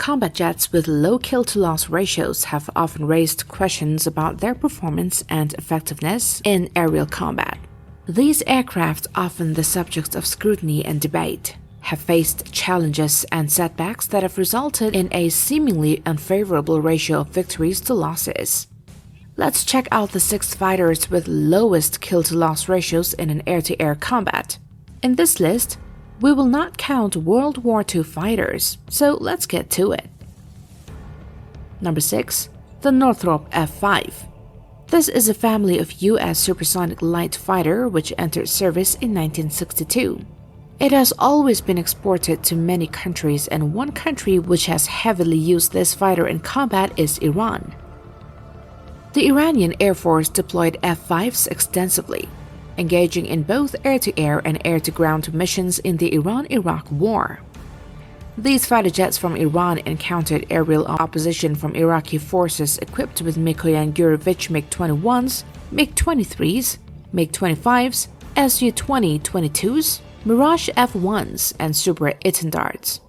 combat jets with low kill-to-loss ratios have often raised questions about their performance and effectiveness in aerial combat. These aircraft, often the subject of scrutiny and debate, have faced challenges and setbacks that have resulted in a seemingly unfavorable ratio of victories to losses. Let's check out the 6 fighters with lowest kill-to-loss ratios in an air-to-air combat. In this list, we will not count World War II fighters, so let's get to it. Number 6. The Northrop F5. This is a family of U.S. supersonic light fighter which entered service in 1962. It has always been exported to many countries, and one country which has heavily used this fighter in combat is Iran. The Iranian Air Force deployed F-5s extensively, engaging in both air-to-air and air-to-ground missions in the Iran-Iraq War. These fighter jets from Iran encountered aerial opposition from Iraqi forces equipped with Mikoyan Gurevich MiG-21s, MiG-23s, MiG-25s, Su-20-22s, Mirage F-1s, and Super Étendards.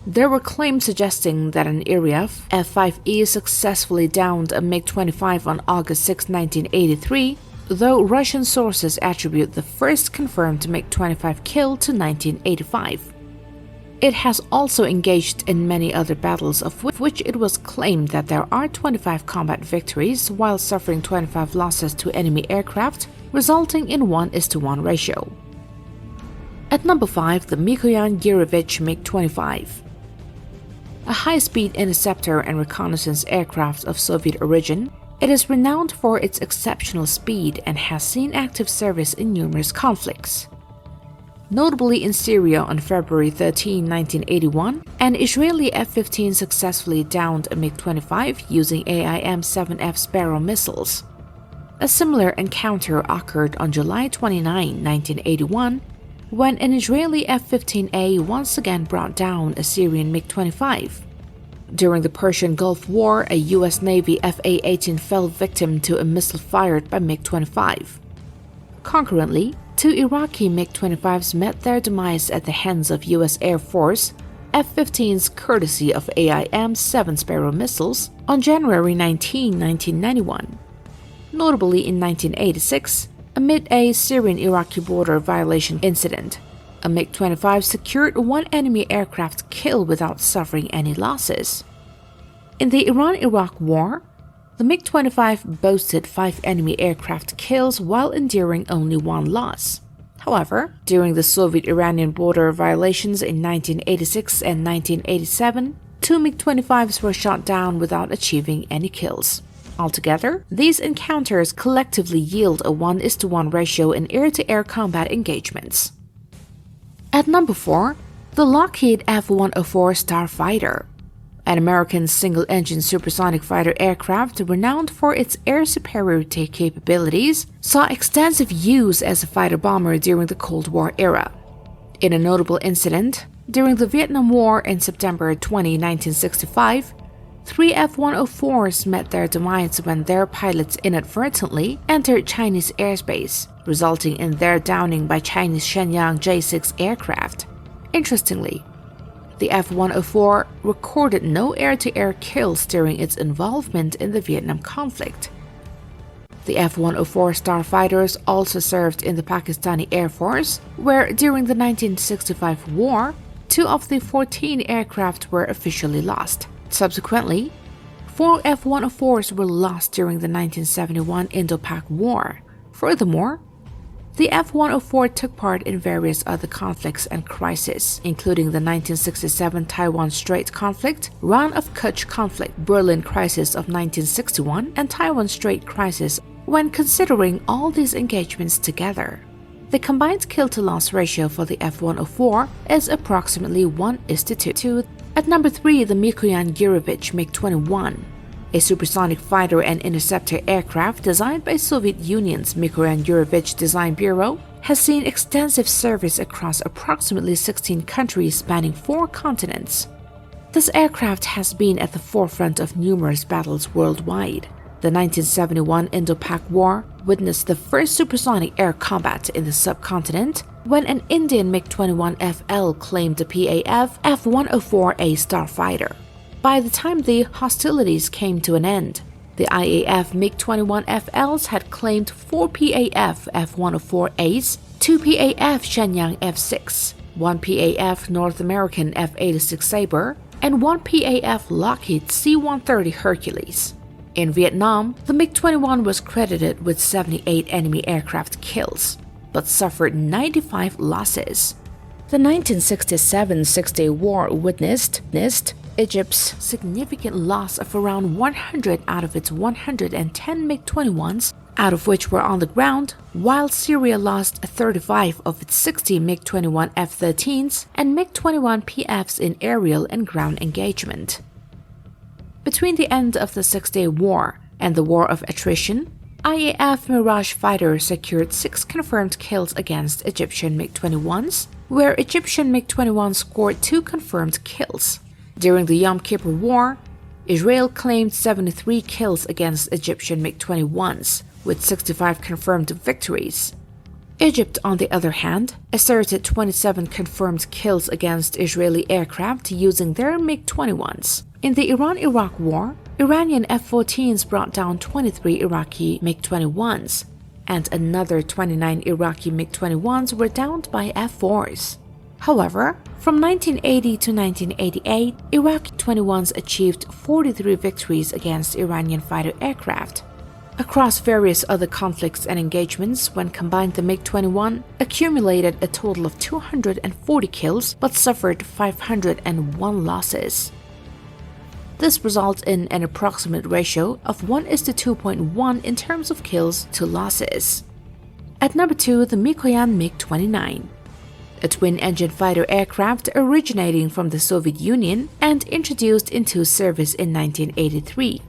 There were claims suggesting that an IRIAF F-5E successfully downed a MiG-25 on August 6, 1983, though Russian sources attribute the first confirmed MiG-25 kill to 1985. It has also engaged in many other battles, of which it was claimed that there are 25 combat victories while suffering 25 losses to enemy aircraft, resulting in 1:1 ratio. At number 5, the Mikoyan Gurevich MiG-25. A high-speed interceptor and reconnaissance aircraft of Soviet origin, it is renowned for its exceptional speed and has seen active service in numerous conflicts. Notably in Syria on February 13, 1981, an Israeli F-15 successfully downed a MiG-25 using AIM-7F Sparrow missiles. A similar encounter occurred on July 29, 1981, when an Israeli F-15A once again brought down a Syrian MiG-25. During the Persian Gulf War, a U.S. Navy F-A-18 fell victim to a missile fired by MiG-25. Concurrently, 2 Iraqi MiG-25s met their demise at the hands of U.S. Air Force F-15s courtesy of AIM-7 Sparrow missiles on January 19, 1991. Notably in 1986, amid a Syrian-Iraqi border violation incident, a MiG-25 secured 1 enemy aircraft kill without suffering any losses. In the Iran-Iraq War, the MiG-25 boasted 5 enemy aircraft kills while enduring only 1 loss. However, during the Soviet-Iranian border violations in 1986 and 1987, 2 MiG-25s were shot down without achieving any kills. Altogether, these encounters collectively yield a 1:1 ratio in air-to-air combat engagements. At number 4, the Lockheed F-104 Starfighter, an American single-engine supersonic fighter aircraft renowned for its air superiority capabilities, saw extensive use as a fighter-bomber during the Cold War era. In a notable incident, during the Vietnam War in September 20, 1965, 3 F-104s met their demise when their pilots inadvertently entered Chinese airspace, resulting in their downing by Chinese Shenyang J-6 aircraft. Interestingly, the F-104 recorded no air-to-air kills during its involvement in the Vietnam conflict. The F-104 starfighters also served in the Pakistani Air Force, where during the 1965 war, 2 of the 14 aircraft were officially lost. Subsequently, 4 F-104s were lost during the 1971 Indo-Pak War. Furthermore, the F-104 took part in various other conflicts and crises, including the 1967 Taiwan Strait conflict, Ran of Kutch conflict, Berlin crisis of 1961, and Taiwan Strait crisis. When considering all these engagements together, the combined kill-to-loss ratio for the F-104 is approximately 1:2. At number 3, the Mikoyan Gurevich MiG-21, a supersonic fighter and interceptor aircraft designed by Soviet Union's Mikoyan Gurevich Design Bureau, has seen extensive service across approximately 16 countries spanning 4 continents. This aircraft has been at the forefront of numerous battles worldwide: the 1971 Indo-Pak War, witnessed the first supersonic air combat in the subcontinent when an Indian MiG-21 FL claimed the PAF F-104A starfighter. By the time the hostilities came to an end, the IAF MiG-21 FLs had claimed 4 PAF F-104As, 2 PAF Shenyang F-6, 1 PAF North American F-86 Sabre, and 1 PAF Lockheed C-130 Hercules. In Vietnam, the MiG-21 was credited with 78 enemy aircraft kills, but suffered 95 losses. The 1967-68 war witnessed Egypt's significant loss of around 100 out of its 110 MiG-21s, out of which were on the ground, while Syria lost 35 of its 60 MiG-21 F-13s and MiG-21 PFs in aerial and ground engagement. Between the end of the Six-Day War and the War of Attrition, IAF Mirage fighters secured 6 confirmed kills against Egyptian MiG-21s, where Egyptian MiG-21 scored 2 confirmed kills. During the Yom Kippur War, Israel claimed 73 kills against Egyptian MiG-21s, with 65 confirmed victories. Egypt, on the other hand, asserted 27 confirmed kills against Israeli aircraft using their MiG-21s. In the Iran-Iraq War, Iranian F-14s brought down 23 Iraqi MiG-21s, and another 29 Iraqi MiG-21s were downed by F-4s. However, from 1980 to 1988, Iraqi 21s achieved 43 victories against Iranian fighter aircraft. Across various other conflicts and engagements, when combined, the MiG-21 accumulated a total of 240 kills but suffered 501 losses. This results in an approximate ratio of 1:2.1 in terms of kills to losses. At number 2, the Mikoyan MiG-29. A twin-engine fighter aircraft originating from the Soviet Union and introduced into service in 1983.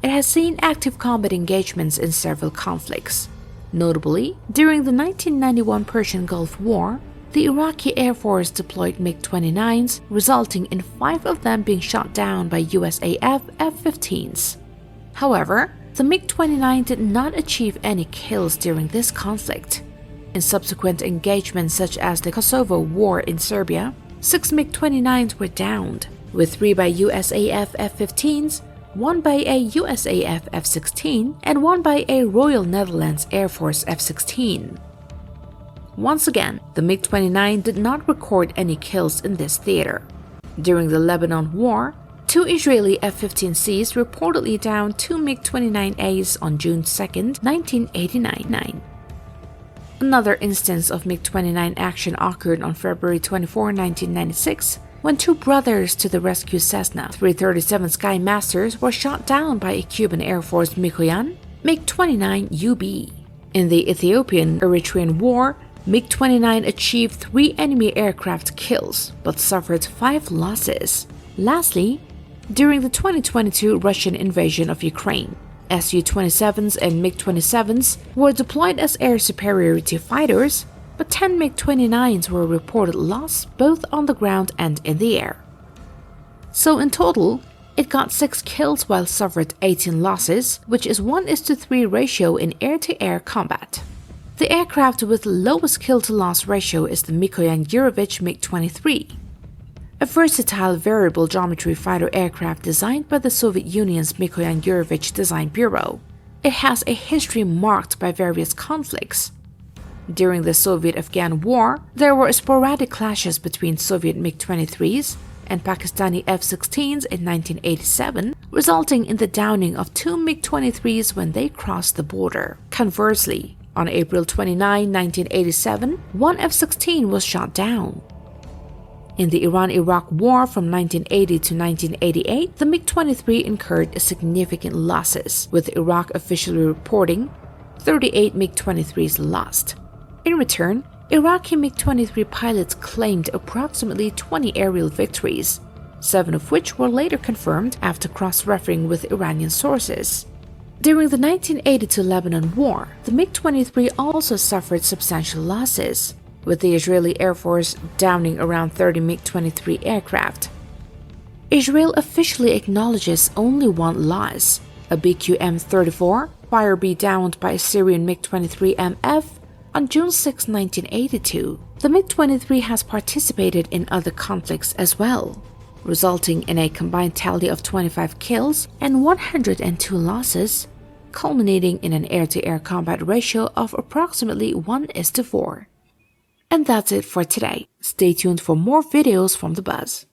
It has seen active combat engagements in several conflicts. Notably, during the 1991 Persian Gulf War, the Iraqi Air Force deployed MiG-29s, resulting in 5 of them being shot down by USAF F-15s. However, the MiG-29 did not achieve any kills during this conflict. In subsequent engagements such as the Kosovo War in Serbia, 6 MiG-29s were downed, with 3 by USAF F-15s, 1 by a USAF F-16, and 1 by a Royal Netherlands Air Force F-16. Once again, the MiG-29 did not record any kills in this theater. During the Lebanon War, 2 Israeli F-15Cs reportedly downed 2 MiG-29As on June 2, 1989. Another instance of MiG-29 action occurred on February 24, 1996, when 2 brothers to the rescue Cessna 337 Sky Masters were shot down by a Cuban Air Force Mikoyan MiG-29UB. In the Ethiopian-Eritrean War, MiG-29 achieved 3 enemy aircraft kills, but suffered 5 losses. Lastly, during the 2022 Russian invasion of Ukraine, Su-27s and MiG-27s were deployed as air superiority fighters, but 10 MiG-29s were reported lost both on the ground and in the air. So in total, it got 6 kills while suffered 18 losses, which is 1:3 ratio in air-to-air combat. The aircraft with the lowest kill-to-loss ratio is the Mikoyan Yurovich MiG-23, a versatile variable geometry fighter aircraft designed by the Soviet Union's Mikoyan Yurovich Design Bureau. It has a history marked by various conflicts. During the Soviet-Afghan War, there were sporadic clashes between Soviet MiG-23s and Pakistani F-16s in 1987, resulting in the downing of 2 MiG-23s when they crossed the border. Conversely, on April 29, 1987, 1 F-16 was shot down. In the Iran-Iraq War from 1980 to 1988, the MiG-23 incurred significant losses, with Iraq officially reporting 38 MiG-23s lost. In return, Iraqi MiG-23 pilots claimed approximately 20 aerial victories, 7 of which were later confirmed after cross-referencing with Iranian sources. During the 1982 Lebanon War, the MiG-23 also suffered substantial losses, with the Israeli Air Force downing around 30 MiG-23 aircraft. Israel officially acknowledges only one loss, a BQM-34, fire be downed by a Syrian MiG-23MF on June 6, 1982. The MiG-23 has participated in other conflicts as well, resulting in a combined tally of 25 kills and 102 losses, culminating in an air-to-air combat ratio of approximately 1:4. And that's it for today. Stay tuned for more videos from The Buzz.